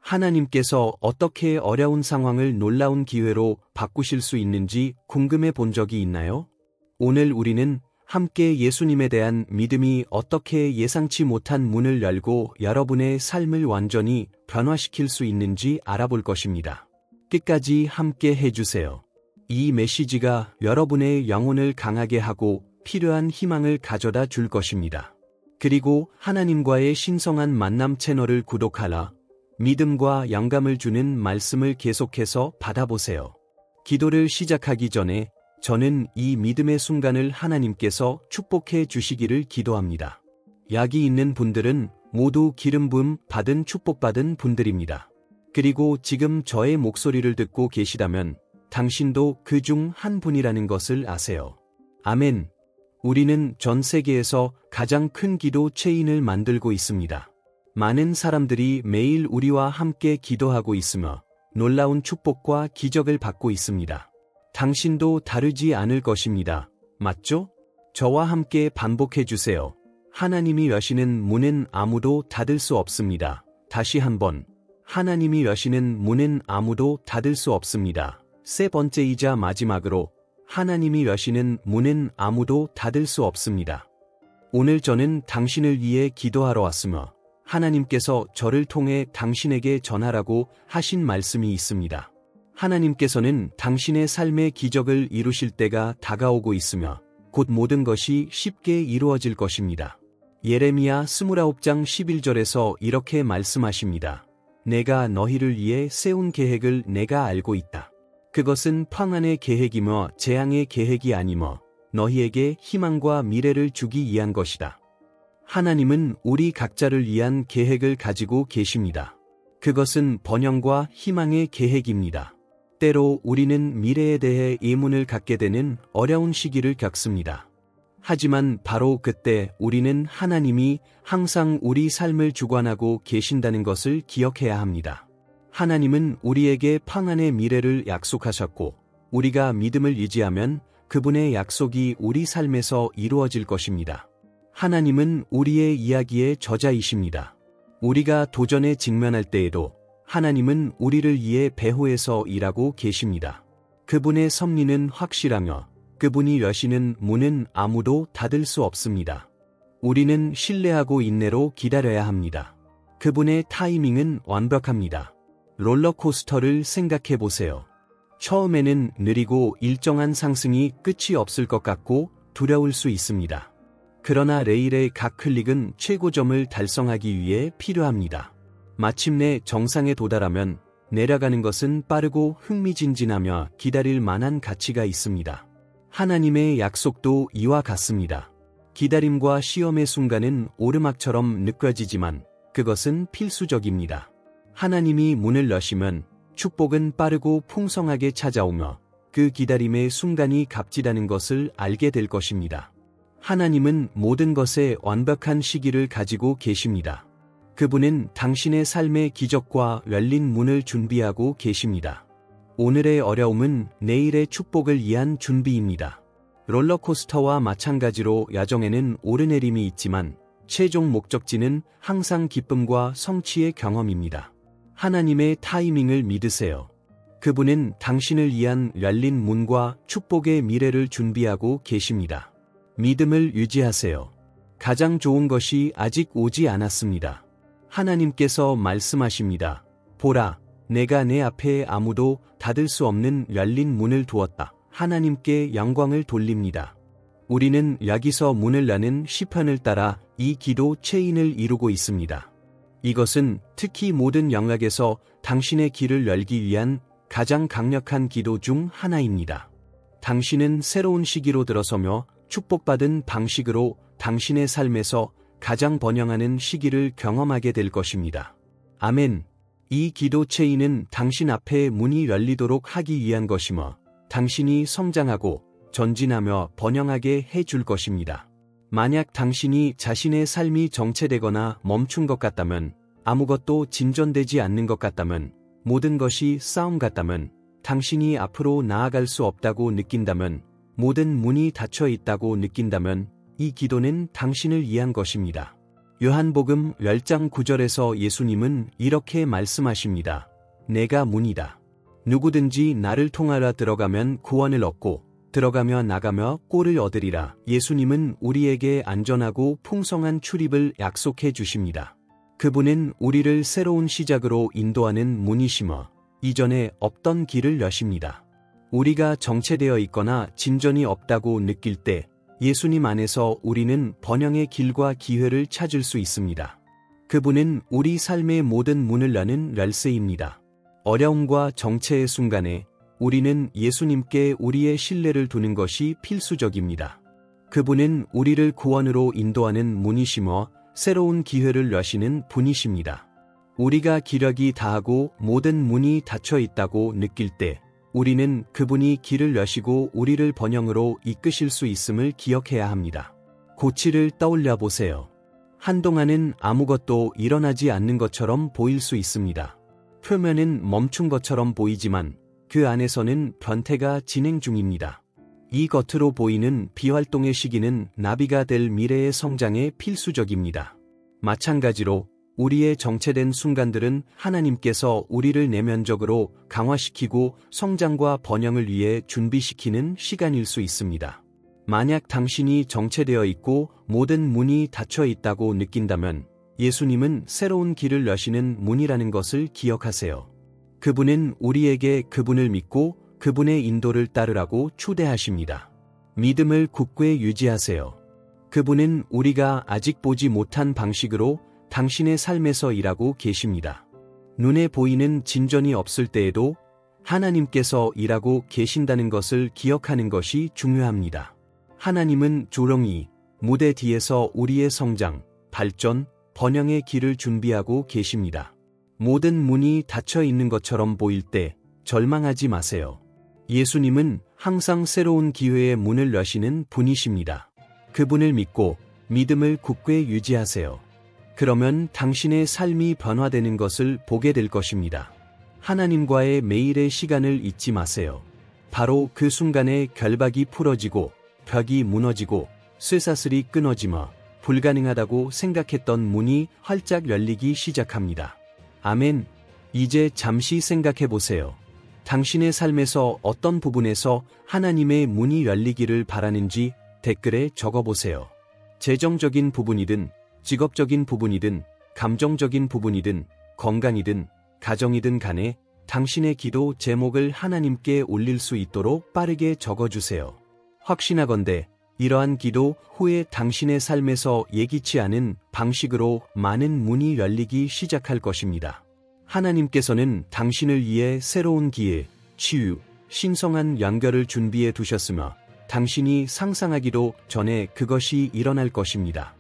하나님께서 어떻게 어려운 상황을 놀라운 기회로 바꾸실 수 있는지 궁금해 본 적이 있나요? 오늘 우리는 함께 예수님에 대한 믿음이 어떻게 예상치 못한 문을 열고 여러분의 삶을 완전히 변화시킬 수 있는지 알아볼 것입니다. 끝까지 함께 해주세요. 이 메시지가 여러분의 영혼을 강하게 하고 필요한 희망을 가져다 줄 것입니다. 그리고 하나님과의 신성한 만남 채널을 구독하라. 믿음과 영감을 주는 말씀을 계속해서 받아보세요. 기도를 시작하기 전에 저는 이 믿음의 순간을 하나님께서 축복해 주시기를 기도합니다. 약이 있는 분들은 모두 기름 부음 받은 축복받은 분들입니다. 그리고 지금 저의 목소리를 듣고 계시다면 당신도 그 중 한 분이라는 것을 아세요. 아멘. 우리는 전 세계에서 가장 큰 기도 체인을 만들고 있습니다. 많은 사람들이 매일 우리와 함께 기도하고 있으며 놀라운 축복과 기적을 받고 있습니다. 당신도 다르지 않을 것입니다. 맞죠? 저와 함께 반복해 주세요. 하나님이 여시는 문은 아무도 닫을 수 없습니다. 다시 한번. 하나님이 여시는 문은 아무도 닫을 수 없습니다. 세 번째이자 마지막으로 하나님이 여시는 문은 아무도 닫을 수 없습니다. 오늘 저는 당신을 위해 기도하러 왔으며 하나님께서 저를 통해 당신에게 전하라고 하신 말씀이 있습니다. 하나님께서는 당신의 삶의 기적을 이루실 때가 다가오고 있으며 곧 모든 것이 쉽게 이루어질 것입니다. 예레미야 29장 11절에서 이렇게 말씀하십니다. 내가 너희를 위해 세운 계획을 내가 알고 있다. 그것은 평안의 계획이며 재앙의 계획이 아니며 너희에게 희망과 미래를 주기 위한 것이다. 하나님은 우리 각자를 위한 계획을 가지고 계십니다. 그것은 번영과 희망의 계획입니다. 때로 우리는 미래에 대해 의문을 갖게 되는 어려운 시기를 겪습니다. 하지만 바로 그때 우리는 하나님이 항상 우리 삶을 주관하고 계신다는 것을 기억해야 합니다. 하나님은 우리에게 평안의 미래를 약속하셨고 우리가 믿음을 유지하면 그분의 약속이 우리 삶에서 이루어질 것입니다. 하나님은 우리의 이야기의 저자이십니다. 우리가 도전에 직면할 때에도 하나님은 우리를 위해 배후에서 일하고 계십니다. 그분의 섭리는 확실하며 그분이 여시는 문은 아무도 닫을 수 없습니다. 우리는 신뢰하고 인내로 기다려야 합니다. 그분의 타이밍은 완벽합니다. 롤러코스터를 생각해 보세요. 처음에는 느리고 일정한 상승이 끝이 없을 것 같고 두려울 수 있습니다. 그러나 레일의 각 클릭은 최고점을 달성하기 위해 필요합니다. 마침내 정상에 도달하면 내려가는 것은 빠르고 흥미진진하며 기다릴 만한 가치가 있습니다. 하나님의 약속도 이와 같습니다. 기다림과 시험의 순간은 오르막처럼 느껴지지만 그것은 필수적입니다. 하나님이 문을 여시면 축복은 빠르고 풍성하게 찾아오며 그 기다림의 순간이 값지다는 것을 알게 될 것입니다. 하나님은 모든 것에 완벽한 시기를 가지고 계십니다. 그분은 당신의 삶의 기적과 열린 문을 준비하고 계십니다. 오늘의 어려움은 내일의 축복을 위한 준비입니다. 롤러코스터와 마찬가지로 야정에는 오르내림이 있지만 최종 목적지는 항상 기쁨과 성취의 경험입니다. 하나님의 타이밍을 믿으세요. 그분은 당신을 위한 열린 문과 축복의 미래를 준비하고 계십니다. 믿음을 유지하세요. 가장 좋은 것이 아직 오지 않았습니다. 하나님께서 말씀하십니다. 보라, 내가 내 앞에 아무도 닫을 수 없는 열린 문을 두었다. 하나님께 영광을 돌립니다. 우리는 여기서 문을 여는 시편을 따라 이 기도 체인을 이루고 있습니다. 이것은 특히 모든 영역에서 당신의 길을 열기 위한 가장 강력한 기도 중 하나입니다. 당신은 새로운 시기로 들어서며 축복받은 방식으로 당신의 삶에서 가장 번영하는 시기를 경험하게 될 것입니다. 아멘. 이 기도 체인은 당신 앞에 문이 열리도록 하기 위한 것이며 당신이 성장하고 전진하며 번영하게 해줄 것입니다. 만약 당신이 자신의 삶이 정체되거나 멈춘 것 같다면, 아무것도 진전되지 않는 것 같다면, 모든 것이 싸움 같다면, 당신이 앞으로 나아갈 수 없다고 느낀다면, 모든 문이 닫혀 있다고 느낀다면 이 기도는 당신을 위한 것입니다. 요한복음 10장 9절에서 예수님은 이렇게 말씀하십니다. 내가 문이다. 누구든지 나를 통하여 들어가면 구원을 얻고 들어가며 나가며 꼴을 얻으리라. 예수님은 우리에게 안전하고 풍성한 출입을 약속해 주십니다. 그분은 우리를 새로운 시작으로 인도하는 문이시며 이전에 없던 길을 여십니다. 우리가 정체되어 있거나 진전이 없다고 느낄 때 예수님 안에서 우리는 번영의 길과 기회를 찾을 수 있습니다. 그분은 우리 삶의 모든 문을 여는 열쇠입니다. 어려움과 정체의 순간에 우리는 예수님께 우리의 신뢰를 두는 것이 필수적입니다. 그분은 우리를 구원으로 인도하는 문이시며 새로운 기회를 여시는 분이십니다. 우리가 기력이 다하고 모든 문이 닫혀 있다고 느낄 때 우리는 그분이 길을 여시고 우리를 번영으로 이끄실 수 있음을 기억해야 합니다. 고치를 떠올려 보세요. 한동안은 아무것도 일어나지 않는 것처럼 보일 수 있습니다. 표면은 멈춘 것처럼 보이지만 그 안에서는 변태가 진행 중입니다. 이 겉으로 보이는 비활동의 시기는 나비가 될 미래의 성장에 필수적입니다. 마찬가지로 우리의 정체된 순간들은 하나님께서 우리를 내면적으로 강화시키고 성장과 번영을 위해 준비시키는 시간일 수 있습니다. 만약 당신이 정체되어 있고 모든 문이 닫혀 있다고 느낀다면 예수님은 새로운 길을 여시는 문이라는 것을 기억하세요. 그분은 우리에게 그분을 믿고 그분의 인도를 따르라고 초대하십니다. 믿음을 굳게 유지하세요. 그분은 우리가 아직 보지 못한 방식으로 당신의 삶에서 일하고 계십니다. 눈에 보이는 진전이 없을 때에도 하나님께서 일하고 계신다는 것을 기억하는 것이 중요합니다. 하나님은 조롱이 무대 뒤에서 우리의 성장, 발전, 번영의 길을 준비하고 계십니다. 모든 문이 닫혀 있는 것처럼 보일 때 절망하지 마세요. 예수님은 항상 새로운 기회의 문을 여시는 분이십니다. 그분을 믿고 믿음을 굳게 유지하세요. 그러면 당신의 삶이 변화되는 것을 보게 될 것입니다. 하나님과의 매일의 시간을 잊지 마세요. 바로 그 순간에 결박이 풀어지고 벽이 무너지고 쇠사슬이 끊어지며 불가능하다고 생각했던 문이 활짝 열리기 시작합니다. 아멘. 이제 잠시 생각해 보세요. 당신의 삶에서 어떤 부분에서 하나님의 문이 열리기를 바라는지 댓글에 적어보세요. 재정적인 부분이든 직업적인 부분이든 감정적인 부분이든 건강이든 가정이든 간에 당신의 기도 제목을 하나님께 올릴 수 있도록 빠르게 적어주세요. 확신하건대 이러한 기도 후에 당신의 삶에서 예기치 않은 방식으로 많은 문이 열리기 시작할 것입니다. 하나님께서는 당신을 위해 새로운 기회, 치유, 신성한 연결을 준비해 두셨으며 당신이 상상하기도 전에 그것이 일어날 것입니다.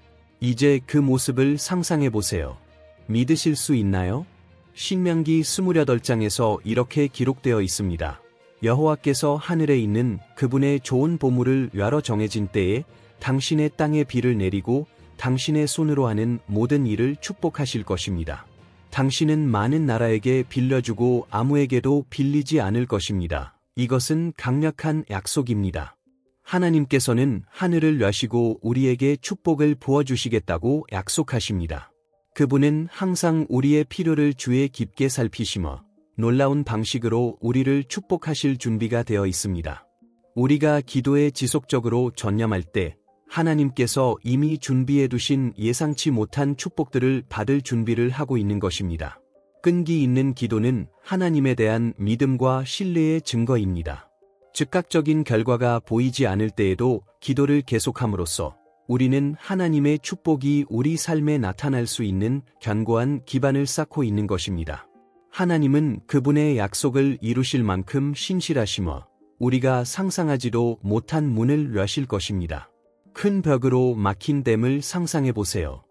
이제 그 모습을 상상해 보세요. 믿으실 수 있나요? 신명기 28장에서 이렇게 기록되어 있습니다. 여호와께서 하늘에 있는 그분의 좋은 보물을 여러 정해진 때에 당신의 땅에 비를 내리고 당신의 손으로 하는 모든 일을 축복하실 것입니다. 당신은 많은 나라에게 빌려주고 아무에게도 빌리지 않을 것입니다. 이것은 강력한 약속입니다. 하나님께서는 하늘을 여시고 우리에게 축복을 부어주시겠다고 약속하십니다. 그분은 항상 우리의 필요를 주에 깊게 살피시며 놀라운 방식으로 우리를 축복하실 준비가 되어 있습니다. 우리가 기도에 지속적으로 전념할 때 하나님께서 이미 준비해 두신 예상치 못한 축복들을 받을 준비를 하고 있는 것입니다. 끈기 있는 기도는 하나님에 대한 믿음과 신뢰의 증거입니다. 즉각적인 결과가 보이지 않을 때에도 기도를 계속함으로써 우리는 하나님의 축복이 우리 삶에 나타날 수 있는 견고한 기반을 쌓고 있는 것입니다. 하나님은 그분의 약속을 이루실 만큼 신실하시며 우리가 상상하지도 못한 문을 여실 것입니다. 큰 벽으로 막힌 댐을 상상해 보세요.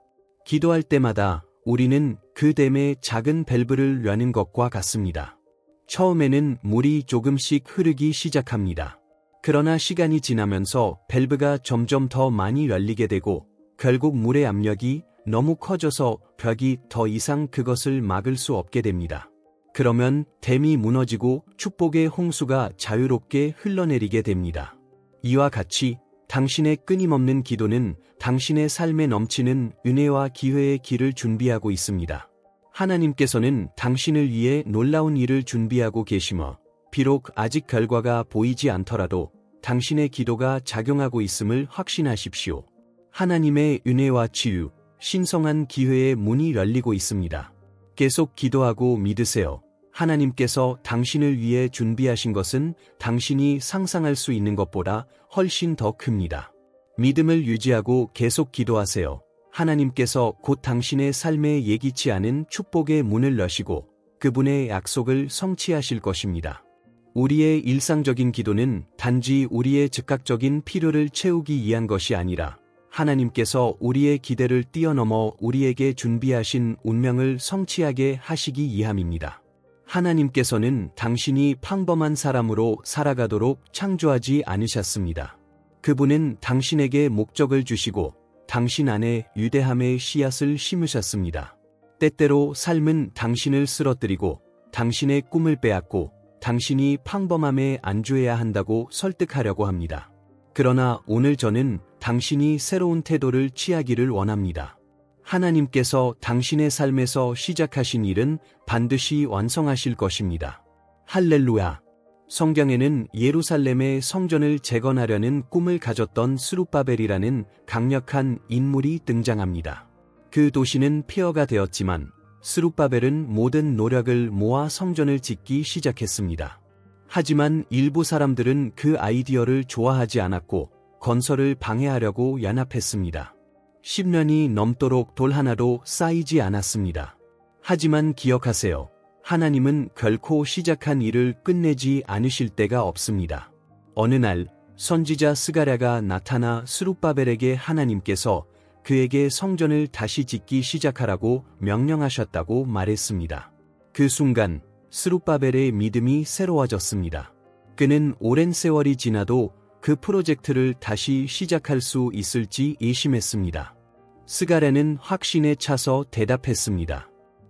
기도할 때마다 우리는 그 댐의 작은 밸브를 여는 것과 같습니다. 처음에는 물이 조금씩 흐르기 시작합니다. 그러나 시간이 지나면서 밸브가 점점 더 많이 열리게 되고 결국 물의 압력이 너무 커져서 벽이 더 이상 그것을 막을 수 없게 됩니다. 그러면 댐이 무너지고 축복의 홍수가 자유롭게 흘러내리게 됩니다. 이와 같이 당신의 끊임없는 기도는 당신의 삶에 넘치는 은혜와 기회의 길을 준비하고 있습니다. 하나님께서는 당신을 위해 놀라운 일을 준비하고 계시며, 비록 아직 결과가 보이지 않더라도 당신의 기도가 작용하고 있음을 확신하십시오. 하나님의 은혜와 치유, 신성한 기회의 문이 열리고 있습니다. 계속 기도하고 믿으세요. 하나님께서 당신을 위해 준비하신 것은 당신이 상상할 수 있는 것보다 훨씬 더 큽니다. 믿음을 유지하고 계속 기도하세요. 하나님께서 곧 당신의 삶에 예기치 않은 축복의 문을 여시고 그분의 약속을 성취하실 것입니다. 우리의 일상적인 기도는 단지 우리의 즉각적인 필요를 채우기 위한 것이 아니라 하나님께서 우리의 기대를 뛰어넘어 우리에게 준비하신 운명을 성취하게 하시기 위함입니다. 하나님께서는 당신이 평범한 사람으로 살아가도록 창조하지 않으셨습니다. 그분은 당신에게 목적을 주시고 당신 안에 위대함의 씨앗을 심으셨습니다. 때때로 삶은 당신을 쓰러뜨리고 당신의 꿈을 빼앗고 당신이 평범함에 안주해야 한다고 설득하려고 합니다. 그러나 오늘 저는 당신이 새로운 태도를 취하기를 원합니다. 하나님께서 당신의 삶에서 시작하신 일은 반드시 완성하실 것입니다. 할렐루야! 성경에는 예루살렘의 성전을 재건하려는 꿈을 가졌던 스룹바벨이라는 강력한 인물이 등장합니다. 그 도시는 폐허가 되었지만 스룹바벨은 모든 노력을 모아 성전을 짓기 시작했습니다. 하지만 일부 사람들은 그 아이디어를 좋아하지 않았고 건설을 방해하려고 연합했습니다. 10년이 넘도록 돌 하나도 쌓이지 않았습니다. 하지만 기억하세요. 하나님은 결코 시작한 일을 끝내지 않으실 때가 없습니다. 어느 날 선지자 스가랴가 나타나 스룹바벨에게 하나님께서 그에게 성전을 다시 짓기 시작하라고 명령하셨다고 말했습니다. 그 순간 스룹바벨의 믿음이 새로워졌습니다. 그는 오랜 세월이 지나도 그 프로젝트를 다시 시작할 수 있을지 의심했습니다. 스가랴는 확신에 차서 대답했습니다.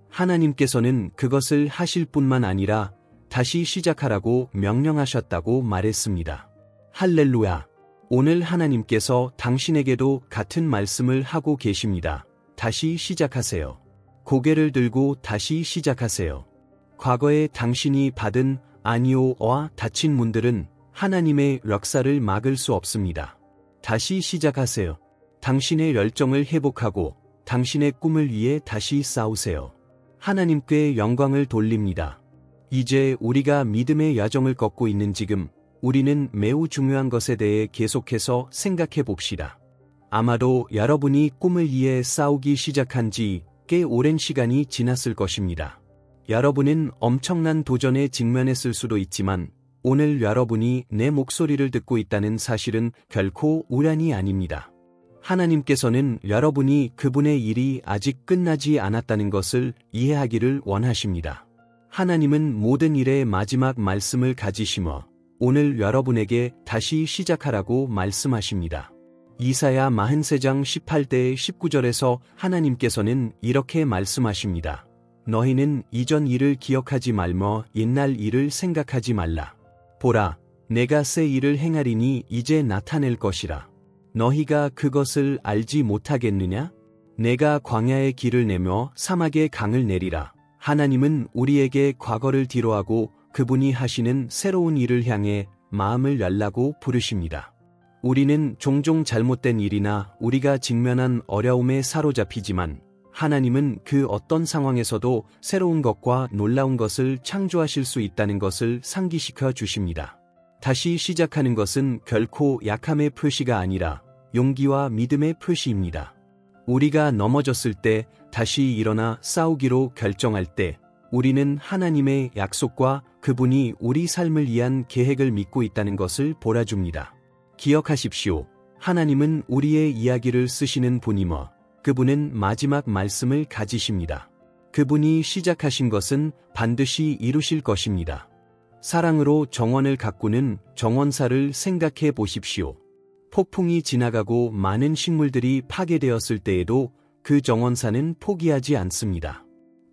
하나님께서는 그것을 하실 뿐만 아니라 다시 시작하라고 명령하셨다고 말했습니다. 할렐루야! 오늘 하나님께서 당신에게도 같은 말씀을 하고 계십니다. 다시 시작하세요. 고개를 들고 다시 시작하세요. 과거에 당신이 받은 아니오와 닫힌 문들은 하나님의 역사를 막을 수 없습니다. 다시 시작하세요. 당신의 열정을 회복하고 당신의 꿈을 위해 다시 싸우세요. 하나님께 영광을 돌립니다. 이제 우리가 믿음의 야정을 걷고 있는 지금 우리는 매우 중요한 것에 대해 계속해서 생각해 봅시다. 아마도 여러분이 꿈을 위해 싸우기 시작한 지 꽤 오랜 시간이 지났을 것입니다. 여러분은 엄청난 도전에 직면했을 수도 있지만 오늘 여러분이 내 목소리를 듣고 있다는 사실은 결코 우연이 아닙니다. 하나님께서는 여러분이 그분의 일이 아직 끝나지 않았다는 것을 이해하기를 원하십니다. 하나님은 모든 일의 마지막 말씀을 가지시며 오늘 여러분에게 다시 시작하라고 말씀하십니다. 이사야 43장 18대 19절에서 하나님께서는 이렇게 말씀하십니다. 너희는 이전 일을 기억하지 말며 옛날 일을 생각하지 말라. 보라, 내가 새 일을 행하리니 이제 나타낼 것이라. 너희가 그것을 알지 못하겠느냐? 내가 광야에 길을 내며 사막에 강을 내리라. 하나님은 우리에게 과거를 뒤로하고 그분이 하시는 새로운 일을 향해 마음을 열라고 부르십니다. 우리는 종종 잘못된 일이나 우리가 직면한 어려움에 사로잡히지만 하나님은 그 어떤 상황에서도 새로운 것과 놀라운 것을 창조하실 수 있다는 것을 상기시켜 주십니다. 다시 시작하는 것은 결코 약함의 표시가 아니라 용기와 믿음의 표시입니다. 우리가 넘어졌을 때 다시 일어나 싸우기로 결정할 때 우리는 하나님의 약속과 그분이 우리 삶을 위한 계획을 믿고 있다는 것을 보여줍니다. 기억하십시오. 하나님은 우리의 이야기를 쓰시는 분이며 그분은 마지막 말씀을 가지십니다. 그분이 시작하신 것은 반드시 이루실 것입니다. 사랑으로 정원을 가꾸는 정원사를 생각해 보십시오. 폭풍이 지나가고 많은 식물들이 파괴되었을 때에도 그 정원사는 포기하지 않습니다.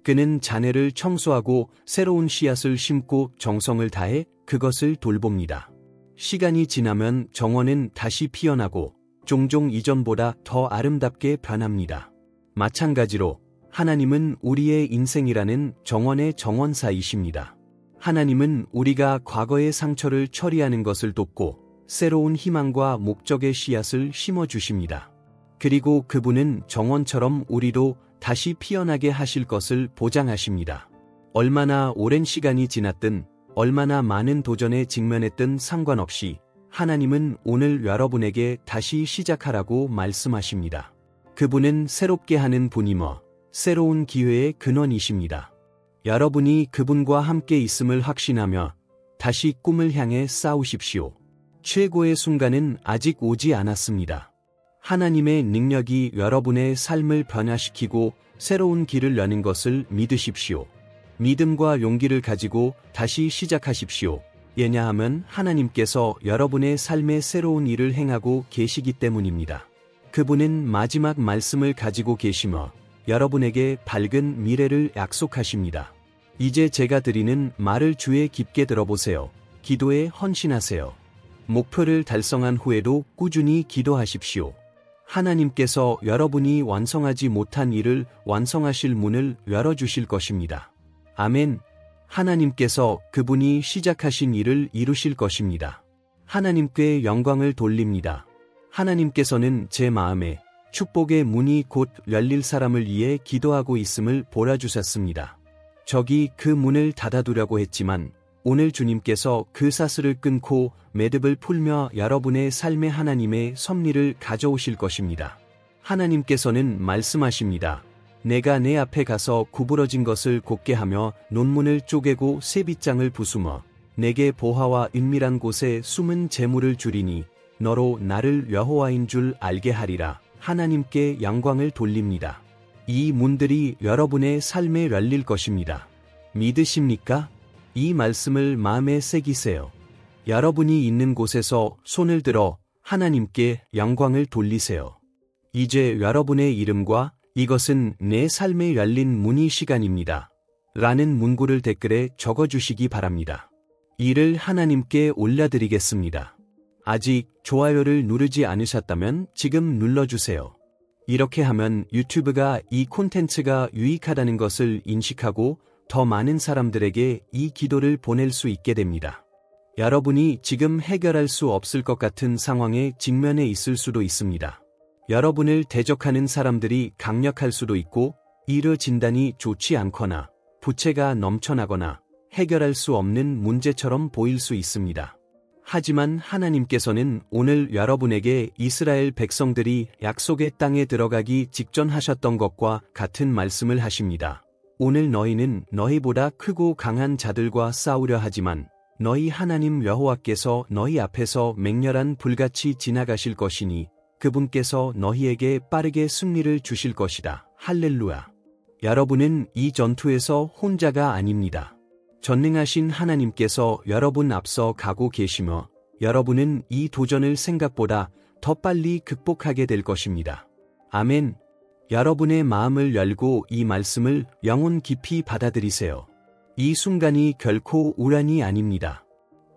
그는 잔해를 청소하고 새로운 씨앗을 심고 정성을 다해 그것을 돌봅니다. 시간이 지나면 정원은 다시 피어나고 종종 이전보다 더 아름답게 변합니다. 마찬가지로 하나님은 우리의 인생이라는 정원의 정원사이십니다. 하나님은 우리가 과거의 상처를 처리하는 것을 돕고 새로운 희망과 목적의 씨앗을 심어주십니다. 그리고 그분은 정원처럼 우리도 다시 피어나게 하실 것을 보장하십니다. 얼마나 오랜 시간이 지났든 얼마나 많은 도전에 직면했든 상관없이 하나님은 오늘 여러분에게 다시 시작하라고 말씀하십니다. 그분은 새롭게 하는 분이며 새로운 기회의 근원이십니다. 여러분이 그분과 함께 있음을 확신하며 다시 꿈을 향해 싸우십시오. 최고의 순간은 아직 오지 않았습니다. 하나님의 능력이 여러분의 삶을 변화시키고 새로운 길을 여는 것을 믿으십시오. 믿음과 용기를 가지고 다시 시작하십시오. 왜냐하면 하나님께서 여러분의 삶에 새로운 일을 행하고 계시기 때문입니다. 그분은 마지막 말씀을 가지고 계시며 여러분에게 밝은 미래를 약속하십니다. 이제 제가 드리는 말을 주에 깊게 들어보세요. 기도에 헌신하세요. 목표를 달성한 후에도 꾸준히 기도하십시오. 하나님께서 여러분이 완성하지 못한 일을 완성하실 문을 열어주실 것입니다. 아멘. 하나님께서 그분이 시작하신 일을 이루실 것입니다. 하나님께 영광을 돌립니다. 하나님께서는 제 마음에 축복의 문이 곧 열릴 사람을 위해 기도하고 있음을 보여주셨습니다. 적이 그 문을 닫아두려고 했지만 오늘 주님께서 그 사슬을 끊고 매듭을 풀며 여러분의 삶에 하나님의 섭리를 가져오실 것입니다. 하나님께서는 말씀하십니다. 내가 내 앞에 가서 구부러진 것을 곧게 하며 논문을 쪼개고 새 빗장을 부수며 내게 보화와 은밀한 곳에 숨은 재물을 주리니 너로 나를 여호와인 줄 알게 하리라. 하나님께 영광을 돌립니다. 이 문들이 여러분의 삶에 열릴 것입니다. 믿으십니까? 이 말씀을 마음에 새기세요. 여러분이 있는 곳에서 손을 들어 하나님께 영광을 돌리세요. 이제 여러분의 이름과 이것은 내 삶에 열린 문이 시간입니다. 라는 문구를 댓글에 적어주시기 바랍니다. 이를 하나님께 올려드리겠습니다. 아직 좋아요를 누르지 않으셨다면 지금 눌러주세요. 이렇게 하면 유튜브가 이 콘텐츠가 유익하다는 것을 인식하고 더 많은 사람들에게 이 기도를 보낼 수 있게 됩니다. 여러분이 지금 해결할 수 없을 것 같은 상황에 직면해 있을 수도 있습니다. 여러분을 대적하는 사람들이 강력할 수도 있고 일의 진단이 좋지 않거나 부채가 넘쳐나거나 해결할 수 없는 문제처럼 보일 수 있습니다. 하지만 하나님께서는 오늘 여러분에게 이스라엘 백성들이 약속의 땅에 들어가기 직전 하셨던 것과 같은 말씀을 하십니다. 오늘 너희는 너희보다 크고 강한 자들과 싸우려 하지만 너희 하나님 여호와께서 너희 앞에서 맹렬한 불같이 지나가실 것이니 그분께서 너희에게 빠르게 승리를 주실 것이다. 할렐루야. 여러분은 이 전투에서 혼자가 아닙니다. 전능하신 하나님께서 여러분 앞서 가고 계시며 여러분은 이 도전을 생각보다 더 빨리 극복하게 될 것입니다. 아멘. 여러분의 마음을 열고 이 말씀을 영혼 깊이 받아들이세요. 이 순간이 결코 우연이 아닙니다.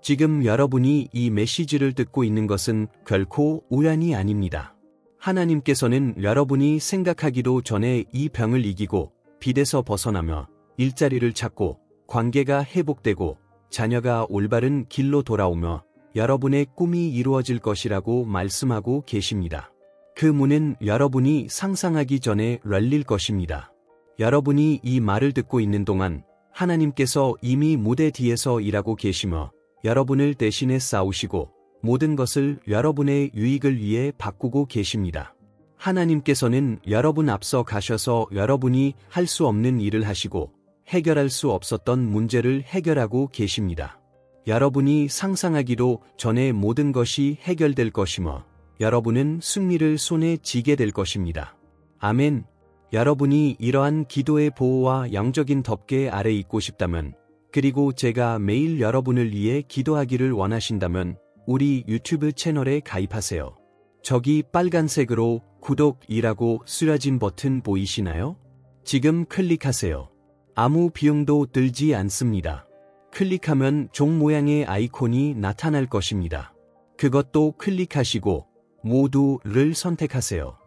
지금 여러분이 이 메시지를 듣고 있는 것은 결코 우연이 아닙니다. 하나님께서는 여러분이 생각하기도 전에 이 병을 이기고 빚에서 벗어나며 일자리를 찾고 관계가 회복되고 자녀가 올바른 길로 돌아오며 여러분의 꿈이 이루어질 것이라고 말씀하고 계십니다. 그 문은 여러분이 상상하기 전에 열릴 것입니다. 여러분이 이 말을 듣고 있는 동안 하나님께서 이미 무대 뒤에서 일하고 계시며 여러분을 대신해 싸우시고 모든 것을 여러분의 유익을 위해 바꾸고 계십니다. 하나님께서는 여러분 앞서 가셔서 여러분이 할 수 없는 일을 하시고 해결할 수 없었던 문제를 해결하고 계십니다. 여러분이 상상하기도 전에 모든 것이 해결될 것이며 여러분은 승리를 손에 쥐게 될 것입니다. 아멘. 여러분이 이러한 기도의 보호와 영적인 덮개 아래 있고 싶다면 그리고 제가 매일 여러분을 위해 기도하기를 원하신다면 우리 유튜브 채널에 가입하세요. 저기 빨간색으로 구독이라고 쓰여진 버튼 보이시나요? 지금 클릭하세요. 아무 비용도 들지 않습니다. 클릭하면 종 모양의 아이콘이 나타날 것입니다. 그것도 클릭하시고 모두를 선택하세요.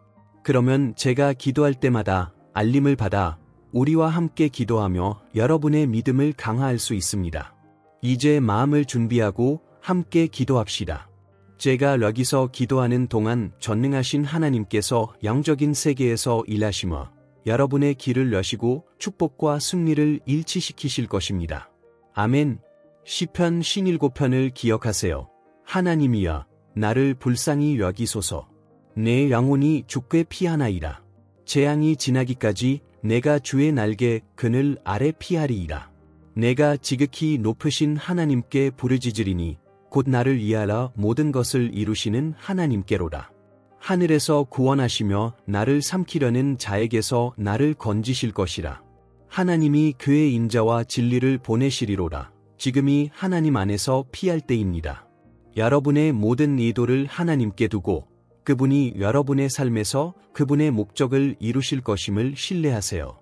그러면 제가 기도할 때마다 알림을 받아 우리와 함께 기도하며 여러분의 믿음을 강화할 수 있습니다. 이제 마음을 준비하고 함께 기도합시다. 제가 여기서 기도하는 동안 전능하신 하나님께서 영적인 세계에서 일하시며 여러분의 길을 여시고 축복과 승리를 일치시키실 것입니다. 아멘. 시편 57편을 기억하세요. 하나님이여, 나를 불쌍히 여기소서. 내 영혼이 주께 피하나이다. 재앙이 지나기까지 내가 주의 날개 그늘 아래 피하리이다. 내가 지극히 높으신 하나님께 부르짖으리니 곧 나를 위하여 모든 것을 이루시는 하나님께로다. 하늘에서 구원하시며 나를 삼키려는 자에게서 나를 건지실 것이라. 하나님이 그의 인자와 진리를 보내시리로다. 지금이 하나님 안에서 피할 때입니다. 여러분의 모든 의도를 하나님께 두고 그분이 여러분의 삶에서 그분의 목적을 이루실 것임을 신뢰하세요.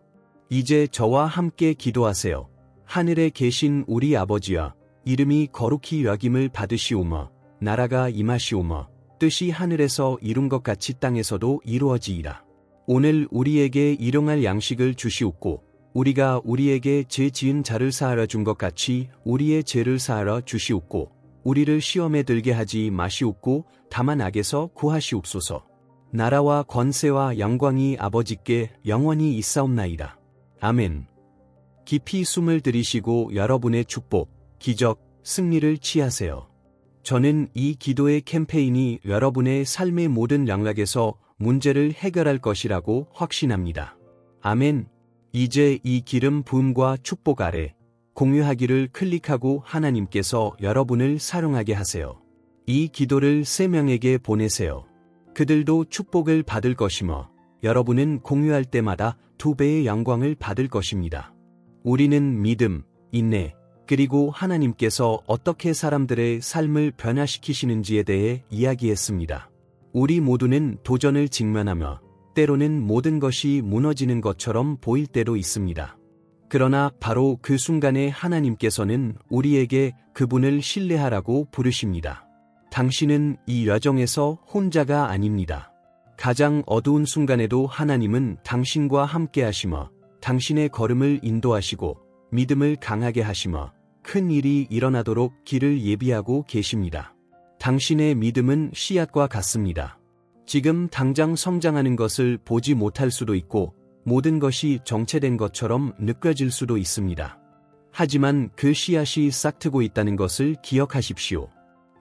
이제 저와 함께 기도하세요. 하늘에 계신 우리 아버지여, 이름이 거룩히 여김을 받으시오며 나라가 임하시오며 뜻이 하늘에서 이룬 것 같이 땅에서도 이루어지이다. 오늘 우리에게 일용할 양식을 주시옵고 우리가 우리에게 죄 지은 자를 사하여 준 것 같이 우리의 죄를 사하여 주시옵고 우리를 시험에 들게 하지 마시옵고 다만 악에서 구하시옵소서. 나라와 권세와 영광이 아버지께 영원히 있사옵나이다. 아멘. 깊이 숨을 들이쉬고 여러분의 축복, 기적, 승리를 취하세요. 저는 이 기도의 캠페인이 여러분의 삶의 모든 영역에서 문제를 해결할 것이라고 확신합니다. 아멘. 이제 이 기름 부음과 축복 아래 공유하기를 클릭하고 하나님께서 여러분을 사용하게 하세요. 이 기도를 3명에게 보내세요. 그들도 축복을 받을 것이며 여러분은 공유할 때마다 2배의 영광을 받을 것입니다. 우리는 믿음, 인내, 그리고 하나님께서 어떻게 사람들의 삶을 변화시키시는지에 대해 이야기했습니다. 우리 모두는 도전을 직면하며 때로는 모든 것이 무너지는 것처럼 보일 때도 있습니다. 그러나 바로 그 순간에 하나님께서는 우리에게 그분을 신뢰하라고 부르십니다. 당신은 이 여정에서 혼자가 아닙니다. 가장 어두운 순간에도 하나님은 당신과 함께 하시며 당신의 걸음을 인도하시고 믿음을 강하게 하시며 큰 일이 일어나도록 길을 예비하고 계십니다. 당신의 믿음은 씨앗과 같습니다. 지금 당장 성장하는 것을 보지 못할 수도 있고 모든 것이 정체된 것처럼 느껴질 수도 있습니다. 하지만 그 씨앗이 싹트고 있다는 것을 기억하십시오.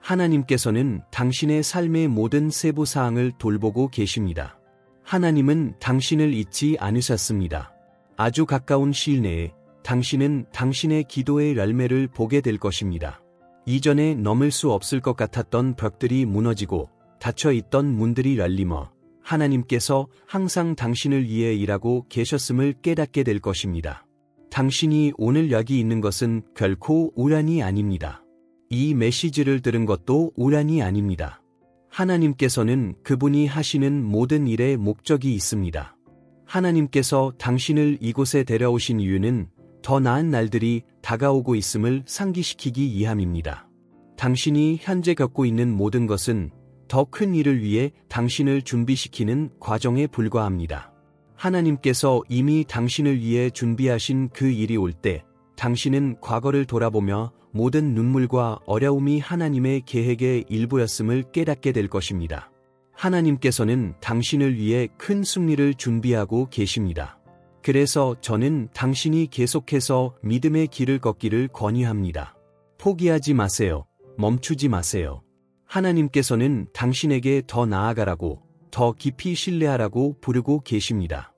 하나님께서는 당신의 삶의 모든 세부 사항을 돌보고 계십니다. 하나님은 당신을 잊지 않으셨습니다. 아주 가까운 시일 내에 당신은 당신의 기도의 열매를 보게 될 것입니다. 이전에 넘을 수 없을 것 같았던 벽들이 무너지고 닫혀있던 문들이 열리며 하나님께서 항상 당신을 위해 일하고 계셨음을 깨닫게 될 것입니다. 당신이 오늘 여기 있는 것은 결코 우연이 아닙니다. 이 메시지를 들은 것도 우연이 아닙니다. 하나님께서는 그분이 하시는 모든 일에 목적이 있습니다. 하나님께서 당신을 이곳에 데려오신 이유는 더 나은 날들이 다가오고 있음을 상기시키기 위함입니다. 당신이 현재 겪고 있는 모든 것은 더 큰 일을 위해 당신을 준비시키는 과정에 불과합니다. 하나님께서 이미 당신을 위해 준비하신 그 일이 올 때 당신은 과거를 돌아보며 모든 눈물과 어려움이 하나님의 계획의 일부였음을 깨닫게 될 것입니다. 하나님께서는 당신을 위해 큰 승리를 준비하고 계십니다. 그래서 저는 당신이 계속해서 믿음의 길을 걷기를 권유합니다. 포기하지 마세요. 멈추지 마세요. 하나님께서는 당신에게 더 나아가라고, 더 깊이 신뢰하라고 부르고 계십니다.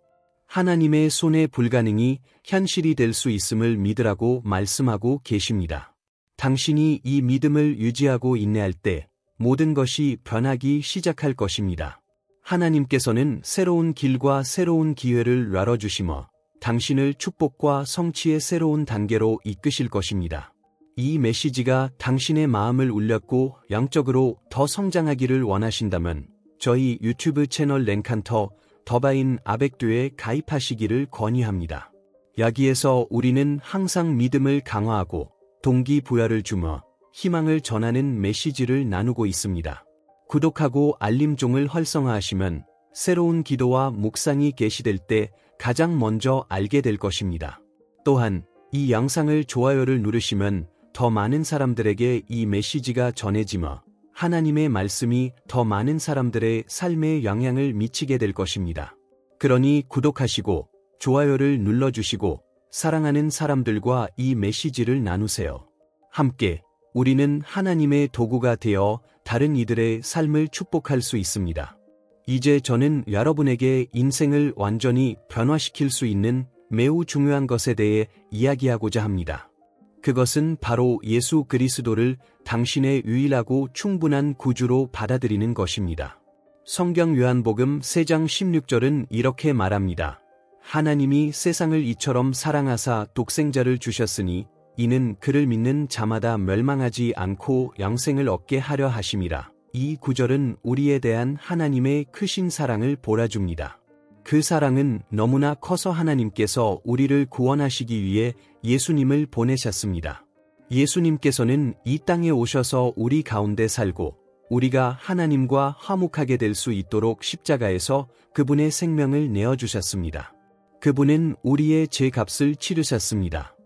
하나님의 손에 불가능이 현실이 될 수 있음을 믿으라고 말씀하고 계십니다. 당신이 이 믿음을 유지하고 인내할 때 모든 것이 변하기 시작할 것입니다. 하나님께서는 새로운 길과 새로운 기회를 열어주시며 당신을 축복과 성취의 새로운 단계로 이끄실 것입니다. 이 메시지가 당신의 마음을 울렸고 영적으로 더 성장하기를 원하신다면 저희 유튜브 채널 랭칸터 더바인 아벡듀에 가입하시기를 권유합니다. 여기에서 우리는 항상 믿음을 강화하고 동기부여를 주며 희망을 전하는 메시지를 나누고 있습니다. 구독하고 알림종을 활성화하시면 새로운 기도와 묵상이 게시될 때 가장 먼저 알게 될 것입니다. 또한 이 영상을 좋아요를 누르시면 더 많은 사람들에게 이 메시지가 전해지며 하나님의 말씀이 더 많은 사람들의 삶에 영향을 미치게 될 것입니다. 그러니 구독하시고 좋아요를 눌러주시고 사랑하는 사람들과 이 메시지를 나누세요. 함께 우리는 하나님의 도구가 되어 다른 이들의 삶을 축복할 수 있습니다. 이제 저는 여러분에게 인생을 완전히 변화시킬 수 있는 매우 중요한 것에 대해 이야기하고자 합니다. 그것은 바로 예수 그리스도를 당신의 유일하고 충분한 구주로 받아들이는 것입니다. 성경 요한복음 3장 16절은 이렇게 말합니다. 하나님이 세상을 이처럼 사랑하사 독생자를 주셨으니 이는 그를 믿는 자마다 멸망하지 않고 영생을 얻게 하려 하심이라. 이 구절은 우리에 대한 하나님의 크신 사랑을 보여줍니다. 그 사랑은 너무나 커서 하나님께서 우리를 구원하시기 위해 예수님을 보내셨습니다. 예수님께서는 이 땅에 오셔서 우리 가운데 살고 우리가 하나님과 화목하게 될 수 있도록 십자가에서 그분의 생명을 내어주셨습니다. 그분은 우리의 죄값을 치르셨습니다.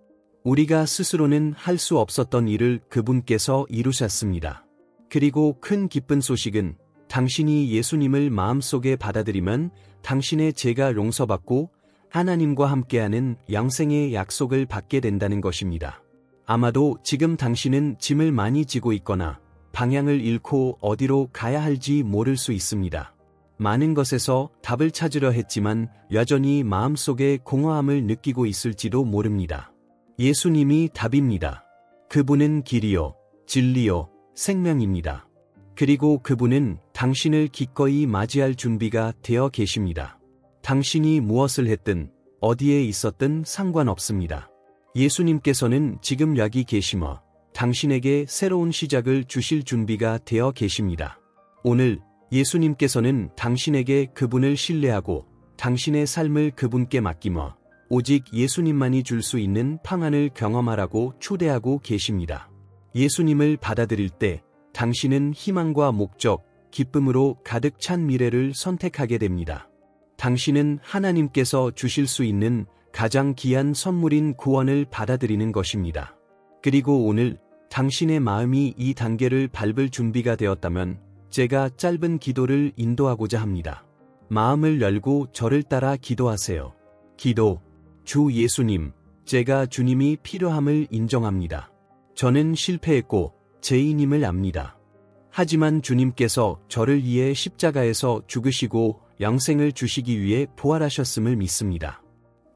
우리가 스스로는 할 수 없었던 일을 그분께서 이루셨습니다. 그리고 큰 기쁜 소식은 당신이 예수님을 마음속에 받아들이면 당신의 죄가 용서받고 하나님과 함께하는 영생의 약속을 받게 된다는 것입니다. 아마도 지금 당신은 짐을 많이 지고 있거나 방향을 잃고 어디로 가야 할지 모를 수 있습니다. 많은 것에서 답을 찾으려 했지만 여전히 마음속에 공허함을 느끼고 있을지도 모릅니다. 예수님이 답입니다. 그분은 길이요, 진리요, 생명입니다. 그리고 그분은 당신을 기꺼이 맞이할 준비가 되어 계십니다. 당신이 무엇을 했든 어디에 있었든 상관없습니다. 예수님께서는 지금 여기 계시며 당신에게 새로운 시작을 주실 준비가 되어 계십니다. 오늘 예수님께서는 당신에게 그분을 신뢰하고 당신의 삶을 그분께 맡기며 오직 예수님만이 줄 수 있는 평안을 경험하라고 초대하고 계십니다. 예수님을 받아들일 때 당신은 희망과 목적, 기쁨으로 가득 찬 미래를 선택하게 됩니다. 당신은 하나님께서 주실 수 있는 가장 귀한 선물인 구원을 받아들이는 것입니다. 그리고 오늘 당신의 마음이 이 단계를 밟을 준비가 되었다면 제가 짧은 기도를 인도하고자 합니다. 마음을 열고 저를 따라 기도하세요. 기도. 주 예수님, 제가 주님이 필요함을 인정합니다. 저는 실패했고 죄인임을 압니다. 하지만 주님께서 저를 위해 십자가에서 죽으시고 영생을 주시기 위해 부활하셨음을 믿습니다.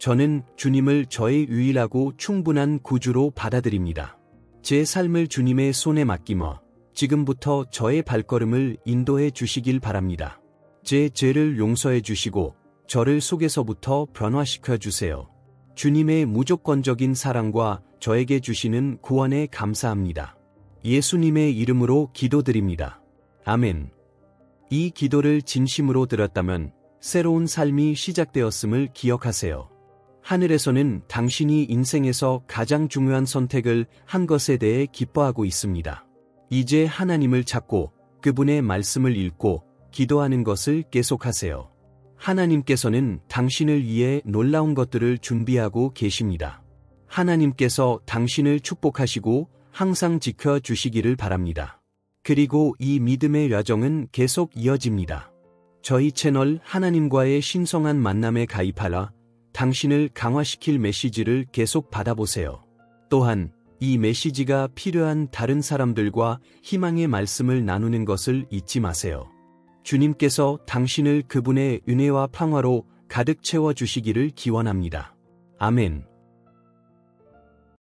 저는 주님을 저의 유일하고 충분한 구주로 받아들입니다. 제 삶을 주님의 손에 맡기며 지금부터 저의 발걸음을 인도해 주시길 바랍니다. 제 죄를 용서해 주시고 저를 속에서부터 변화시켜 주세요. 주님의 무조건적인 사랑과 저에게 주시는 구원에 감사합니다. 예수님의 이름으로 기도드립니다. 아멘. 이 기도를 진심으로 드렸다면 새로운 삶이 시작되었음을 기억하세요. 하늘에서는 당신이 인생에서 가장 중요한 선택을 한 것에 대해 기뻐하고 있습니다. 이제 하나님을 찾고 그분의 말씀을 읽고 기도하는 것을 계속하세요. 하나님께서는 당신을 위해 놀라운 것들을 준비하고 계십니다. 하나님께서 당신을 축복하시고 항상 지켜주시기를 바랍니다. 그리고 이 믿음의 여정은 계속 이어집니다. 저희 채널 하나님과의 신성한 만남에 가입하라 당신을 강화시킬 메시지를 계속 받아보세요. 또한 이 메시지가 필요한 다른 사람들과 희망의 말씀을 나누는 것을 잊지 마세요. 주님께서 당신을 그분의 은혜와 평화로 가득 채워주시기를 기원합니다. 아멘.